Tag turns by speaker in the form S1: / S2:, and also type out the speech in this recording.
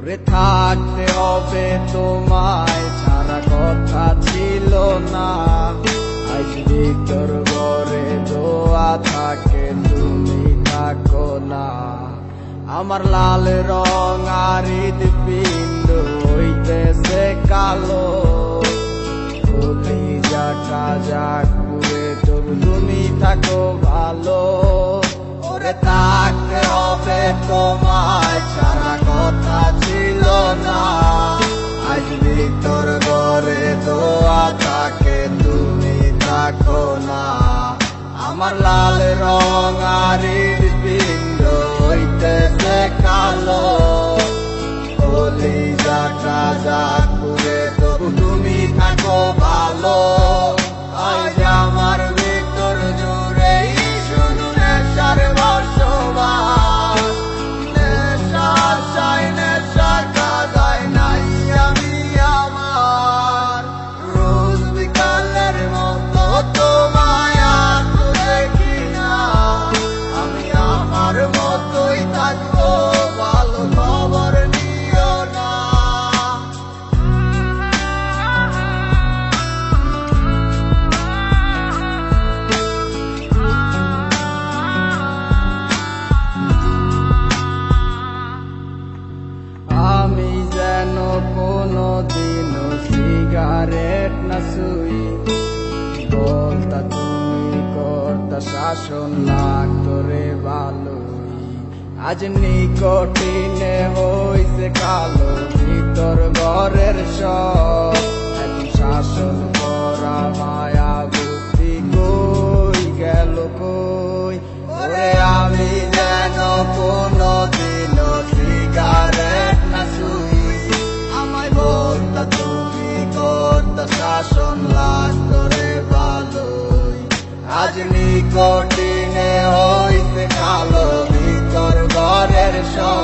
S1: দূরে থাকতে হবে তোমায় ছাড়া কথা ছিল না। আজ ভিতর ঘরে দোয়া থাকে তুমি থাকো না। আমার লাল রং আর হৃদপিণ্ড হইতেছে কালো, কলিজাটা যাক পুড়ে তবু তুমি থাকো ভালো। ওরে থাকতে হবে তোমায় ছাড়া কথা ছিল না। আজ ভিতর ঘরে দোয়া থাকে তুমি থাকো না। আমার লাল রং আর হৃদপিণ্ড হইতেছে কালো, কলিজাটা যাক পুড়ে তবু তুমি থাকো ভালো। আজ আমার ভিতর জুড়েই শুধু নেশার বসবাস, নেশার চাই নেশার কাদায় নাই আমি আমার। রোজ বিকালের মতো তোমায় আর তো দেখি না, আমি আমার মতোই থাকবো ভালো খবর নিও না। আমি যেন কোনো দিনও সিগারেট না ছুঁই, বলতা তুমি করতা শাসন লাগতো রে ভালোই। আজ নিকটিনে হইছে কালো ভিতর ঘরের সব, এখন শাসন করা মায়া বুদ্ধি কই গেল কই। ওরে আমি যেন কোনো দিনও সিগারেট না ছুঁই, আমায় বলতা তুমি করতা শাসন লাগতো রে ভালোই। আজ নিকটিনে হইছে কালো ভিতর ঘরের সব।